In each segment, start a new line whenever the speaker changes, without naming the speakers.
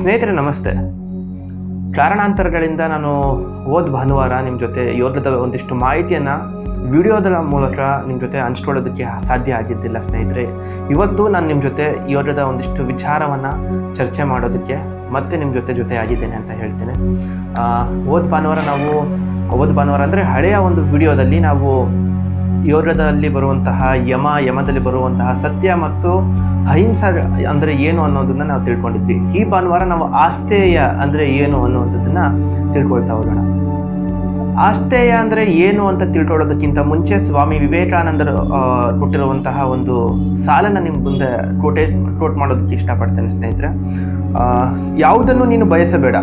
ಸ್ನೇಹಿತರೆ ನಮಸ್ತೆ. ಕಾರಣಾಂತರಗಳಿಂದ ನಾನು ಹೋದ ಭಾನುವಾರ ನಿಮ್ಮ ಜೊತೆ ಯೋಧದ ಒಂದಿಷ್ಟು ಮಾಹಿತಿಯನ್ನು ವಿಡಿಯೋದ ಮೂಲಕ ನಿಮ್ಮ ಜೊತೆ ಹಂಚ್ಕೊಳ್ಳೋದಕ್ಕೆ ಸಾಧ್ಯ ಆಗಿದ್ದಿಲ್ಲ ಸ್ನೇಹಿತರೆ. ಇವತ್ತು ನಾನು ನಿಮ್ಮ ಜೊತೆ ಯೋಧದ ಒಂದಿಷ್ಟು ವಿಚಾರವನ್ನು ಚರ್ಚೆ ಮಾಡೋದಕ್ಕೆ ಮತ್ತೆ ನಿಮ್ಮ ಜೊತೆ ಆಗಿದ್ದೇನೆ ಅಂತ ಹೇಳ್ತೇನೆ. ಹೋದ ಭಾನುವಾರ ಅಂದರೆ ಹಳೆಯ ಒಂದು ವಿಡಿಯೋದಲ್ಲಿ ನಾವು ಯೋಗದಲ್ಲಿ ಬರುವಂತಹ ಯಮದಲ್ಲಿ ಬರುವಂತಹ ಸತ್ಯ ಮತ್ತು ಅಹಿಂಸೆ ಅಂದರೆ ಏನು ಅನ್ನೋದನ್ನು ನಾವು ತಿಳ್ಕೊಂಡಿದ್ವಿ. ಈ ಭಾನುವಾರ ನಾವು ಆಸ್ತೇಯ ಅಂದರೆ ಏನು ಅನ್ನುವಂಥದ್ದನ್ನು ತಿಳ್ಕೊಳ್ತಾ ಹೋಗೋಣ. ಆಸ್ತೇಯ ಅಂದರೆ ಏನು ಅಂತ ತಿಳ್ಕೊಳ್ಳೋದಕ್ಕಿಂತ ಮುಂಚೆ ಸ್ವಾಮಿ ವಿವೇಕಾನಂದರು ಕೊಟ್ಟಿರುವಂತಹ ಒಂದು ಸಾಲನ್ನು ನಿಮ್ಮ ಮುಂದೆ ಕೋಟ್ ಮಾಡೋದಕ್ಕೆ ಇಷ್ಟಪಡ್ತೇನೆ ಸ್ನೇಹಿತರೆ. ಯಾವುದನ್ನು ನೀನು ಬಯಸಬೇಡ,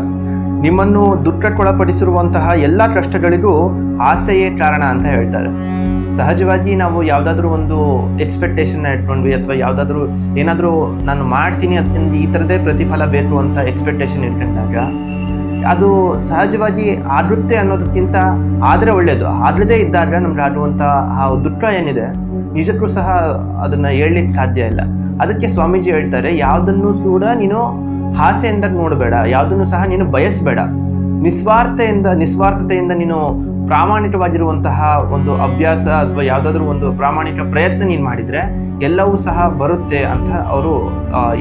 ನಿಮ್ಮನ್ನು ದುಃಖಕ್ಕೊಳಪಡಿಸಿರುವಂತಹ ಎಲ್ಲ ಕಷ್ಟಗಳಿಗೂ ಆಸೆಯೇ ಕಾರಣ ಅಂತ ಹೇಳ್ತಾರೆ. ಸಹಜವಾಗಿ ನಾವು ಯಾವುದಾದ್ರೂ ಒಂದು ಎಕ್ಸ್ಪೆಕ್ಟೇಷನ್ನ ಇಟ್ಕೊಂಡ್ವಿ ಅಥವಾ ಯಾವುದಾದ್ರೂ ಏನಾದರೂ ನಾನು ಮಾಡ್ತೀನಿ ಅದಕ್ಕೆ ಈ ಥರದೇ ಪ್ರತಿಫಲ ಬೇಕು ಅಂತ ಎಕ್ಸ್ಪೆಕ್ಟೇಷನ್ ಇಟ್ಕೊಂಡಾಗ ಅದು ಸಹಜವಾಗಿ ಆಗುತ್ತೆ ಅನ್ನೋದಕ್ಕಿಂತ ಆದರೆ ಒಳ್ಳೆಯದು. ಆಗದೇ ಇದ್ದಾಗ ನಮ್ಗೆ ಆಗುವಂಥ ಆ ದುಃಖ ಏನಿದೆ ನಿಜಕ್ಕೂ ಸಹ ಅದನ್ನು ಹೇಳಲಿಕ್ಕೆ ಸಾಧ್ಯ ಇಲ್ಲ. ಅದಕ್ಕೆ ಸ್ವಾಮೀಜಿ ಹೇಳ್ತಾರೆ, ಯಾವುದನ್ನು ಕೂಡ ನೀನು ಆಸೆಯಿಂದ ನೋಡಬೇಡ, ಯಾವುದನ್ನು ಸಹ ನೀನು ಬಯಸಬೇಡ. ನಿಸ್ವಾರ್ಥತೆಯಿಂದ ನೀನು ಪ್ರಾಮಾಣಿಕವಾಗಿರುವಂತಹ ಒಂದು ಅಭ್ಯಾಸ ಅಥವಾ ಯಾವುದಾದ್ರೂ ಒಂದು ಪ್ರಾಮಾಣಿಕ ಪ್ರಯತ್ನ ನೀನು ಮಾಡಿದರೆ ಎಲ್ಲವೂ ಸಹ ಬರುತ್ತೆ ಅಂತ ಅವರು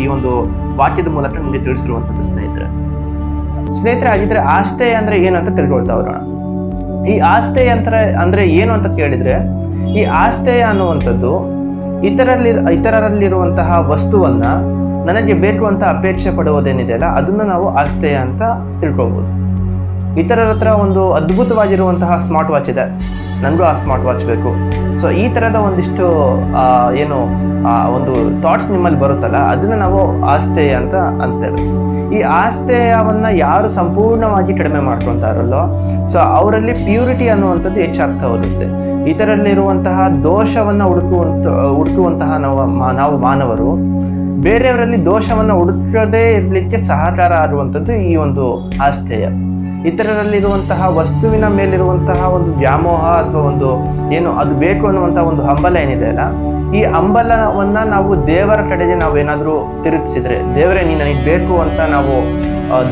ಈ ಒಂದು ವಾಕ್ಯದ ಮೂಲಕ ನಿಮಗೆ ತಿಳಿಸಿರುವಂಥದ್ದು ಸ್ನೇಹಿತರೆ. ಹಾಗಿದ್ರೆ ಆಸ್ತೇಯ ಅಂದರೆ ಏನು ಅಂತ ತಿಳ್ಕೊಳ್ತಾ ಹೋಗೋಣ. ಈ ಆಸ್ತೇಯ ಅಂದರೆ ಏನು ಅಂತ ಕೇಳಿದರೆ, ಈ ಆಸ್ತೇಯ ಅನ್ನುವಂಥದ್ದು ಇತರರಲ್ಲಿರುವಂತಹ ವಸ್ತುವನ್ನು ನನಗೆ ಬೇಕು ಅಂತ ಅಪೇಕ್ಷೆ ಪಡುವುದೇನಿದೆಯಲ್ಲ ಅದನ್ನು ನಾವು ಆಸ್ತೇಯ ಅಂತ ತಿಳ್ಕೊಳ್ಬೋದು. ಇತರರ ಹತ್ರ ಒಂದು ಅದ್ಭುತವಾಗಿರುವಂತಹ ಸ್ಮಾರ್ಟ್ ವಾಚ್ ಇದೆ, ನನಗೂ ಆ ಸ್ಮಾರ್ಟ್ ವಾಚ್ ಬೇಕು. ಸೊ ಈ ಥರದ ಒಂದಿಷ್ಟು ಒಂದು ಥಾಟ್ಸ್ ನಿಮ್ಮಲ್ಲಿ ಬರುತ್ತಲ್ಲ, ಅದನ್ನು ನಾವು ಆಸ್ತೇಯ ಅಂತ ಅಂತೇವೆ. ಈ ಆಸ್ತೇಯವನ್ನು ಯಾರು ಸಂಪೂರ್ಣವಾಗಿ ಕಡಿಮೆ ಮಾಡ್ಕೊತಾರಲ್ಲೋ ಸೊ ಅವರಲ್ಲಿ ಪ್ಯೂರಿಟಿ ಅನ್ನುವಂಥದ್ದು ಹೆಚ್ಚಾಗ್ತಾ ಹೋಗುತ್ತೆ. ಇದರಲ್ಲಿರುವಂತಹ ದೋಷವನ್ನು ಹುಡುಕುವಂತಹ ನಾವು ಮಾನವರು ಬೇರೆಯವರಲ್ಲಿ ದೋಷವನ್ನು ಹುಡುಕದೇ ಇರಲಿಕ್ಕೆ ಸಹಕಾರ ಆಗುವಂಥದ್ದು ಈ ಒಂದು ಆಸ್ತೇಯ. ಇತರರಲ್ಲಿರುವಂತಹ ವಸ್ತುವಿನ ಮೇಲಿರುವಂತಹ ಒಂದು ವ್ಯಾಮೋಹ ಅಥವಾ ಒಂದು ಅದು ಬೇಕು ಅನ್ನುವಂತಹ ಒಂದು ಹಂಬಲ ಏನಿದೆ ಅಲ್ಲ, ಈ ಹಂಬಲವನ್ನು ನಾವು ದೇವರ ಕಡೆಗೆ ನಾವೇನಾದರೂ ತಿರುಗಿಸಿದ್ರೆ, ದೇವರೇ ನೀನು ನನಗೆ ಬೇಕು ಅಂತ ನಾವು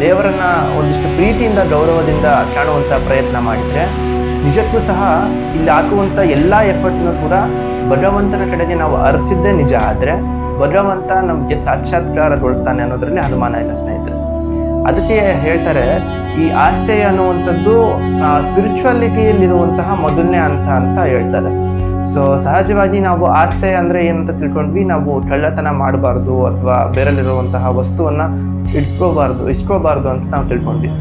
ದೇವರನ್ನ ಒಂದಿಷ್ಟು ಪ್ರೀತಿಯಿಂದ ಗೌರವದಿಂದ ಕಾಣುವಂಥ ಪ್ರಯತ್ನ ಮಾಡಿದರೆ ನಿಜಕ್ಕೂ ಸಹ ಇಲ್ಲಿ ಹಾಕುವಂಥ ಎಲ್ಲ ಎಫರ್ಟ್ನು ಕೂಡ ಭಗವಂತನ ಕಡೆಗೆ ನಾವು ಅರಸಿದ್ದೇ ನಿಜ. ಆದರೆ ಭಗವಂತ ನಮಗೆ ಸಾಕ್ಷಾತ್ಕಾರಗೊಳ್ತಾನೆ ಅನ್ನೋದ್ರಲ್ಲಿ ಅನುಮಾನ ಇಲ್ಲ ಸ್ನೇಹಿತರೆ. ಅದಕ್ಕೆ ಹೇಳ್ತಾರೆ, ಈ ಆಸ್ತೇಯ ಅನ್ನುವಂಥದ್ದು ಸ್ಪಿರಿಚುವಾಲಿಟಿಯಲ್ಲಿರುವಂತಹ ಮೊದಲನೇ ಹಂತ ಅಂತ ಹೇಳ್ತಾರೆ. ಸೊ ಸಹಜವಾಗಿ ನಾವು ಆಸ್ತೇಯ ಅಂದರೆ ಏನಂತ ತಿಳ್ಕೊಂಡ್ವಿ, ನಾವು ಕಳ್ಳತನ ಮಾಡಬಾರ್ದು ಅಥವಾ ಬೇರೆಯಲ್ಲಿರುವಂತಹ ವಸ್ತುವನ್ನು ಇಟ್ಕೋಬಾರ್ದು ಅಂತ ನಾವು ತಿಳ್ಕೊಂಡ್ವಿ.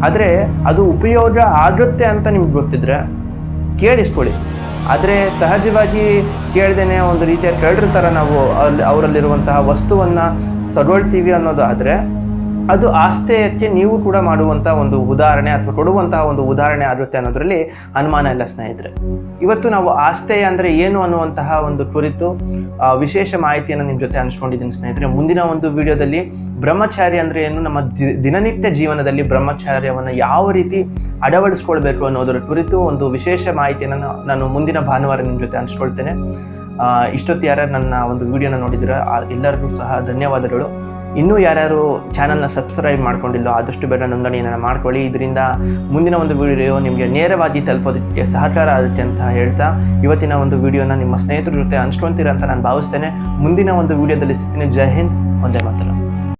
ಆದರೆ ಅದು ಉಪಯೋಗ ಆಗುತ್ತೆ ಅಂತ ನಿಮ್ಗೆ ಗೊತ್ತಿದ್ರೆ ಕೇಳಿಸ್ಕೊಳ್ಳಿ. ಆದರೆ ಸಹಜವಾಗಿ ಕೇಳ್ದೇನೆ ಒಂದು ರೀತಿಯ ಕಳ್ಳರ ಥರ ನಾವು ಅವರಲ್ಲಿರುವಂತಹ ವಸ್ತುವನ್ನು ತಗೊಳ್ತೀವಿ ಅನ್ನೋದು ಆದರೆ ಅದು ಆಸ್ತೇಯಕ್ಕೆ ನೀವು ಕೂಡ ಮಾಡುವಂಥ ಒಂದು ಉದಾಹರಣೆ ಅಥವಾ ಕೊಡುವಂತಹ ಒಂದು ಉದಾಹರಣೆ ಆಗುತ್ತೆ ಅನ್ನೋದರಲ್ಲಿ ಅನುಮಾನ ಇಲ್ಲ ಸ್ನೇಹಿತರೆ. ಇವತ್ತು ನಾವು ಆಸ್ತೇಯ ಅಂದರೆ ಏನು ಅನ್ನುವಂತಹ ಒಂದು ಕುರಿತು ವಿಶೇಷ ಮಾಹಿತಿಯನ್ನು ನಿಮ್ಮ ಜೊತೆ ಹಂಚ್ಕೊಂಡಿದ್ದೀನಿ ಸ್ನೇಹಿತರೆ. ಮುಂದಿನ ಒಂದು ವಿಡಿಯೋದಲ್ಲಿ ಬ್ರಹ್ಮಚಾರ್ಯ ಅಂದರೆ ಏನು, ನಮ್ಮ ದಿನನಿತ್ಯ ಜೀವನದಲ್ಲಿ ಬ್ರಹ್ಮಚಾರ್ಯವನ್ನು ಯಾವ ರೀತಿ ಅಳವಡಿಸ್ಕೊಳ್ಬೇಕು ಅನ್ನೋದರ ಕುರಿತು ಒಂದು ವಿಶೇಷ ಮಾಹಿತಿಯನ್ನು ನಾನು ಮುಂದಿನ ಭಾನುವಾರ ನಿಮ್ಮ ಜೊತೆ ಹಂಚ್ಕೊಳ್ತೇನೆ. ಇಷ್ಟೊತ್ತು ಯಾರ್ಯಾರು ನನ್ನ ಒಂದು ವಿಡಿಯೋನ ನೋಡಿದ್ರೆ ಎಲ್ಲರಿಗೂ ಸಹ ಧನ್ಯವಾದಗಳು. ಇನ್ನೂ ಯಾರ್ಯಾರು ಚಾನಲ್ನ ಸಬ್ಸ್ಕ್ರೈಬ್ ಮಾಡ್ಕೊಂಡಿಲ್ಲೋ ಆದಷ್ಟು ಬೇಗ ನೋಂದಣಿಯನ್ನು ಮಾಡ್ಕೊಳ್ಳಿ. ಇದರಿಂದ ಮುಂದಿನ ಒಂದು ವಿಡಿಯೋ ನಿಮಗೆ ನೇರವಾಗಿ ತಲುಪೋದಕ್ಕೆ ಸಹಕಾರ ಆಗುತ್ತೆ ಅಂತ ಹೇಳ್ತಾ ಇವತ್ತಿನ ಒಂದು ವಿಡಿಯೋನ ನಿಮ್ಮ ಸ್ನೇಹಿತರ ಜೊತೆ ಹಂಚ್ಕೊತೀರ ಅಂತ ನಾನು ಭಾವಿಸ್ತೇನೆ. ಮುಂದಿನ ಒಂದು ವಿಡಿಯೋದಲ್ಲಿ ಸಿಗ್ತೀನಿ. ಜೈ ಹಿಂದ್, ವಂದೇ ಮಾತರಂ.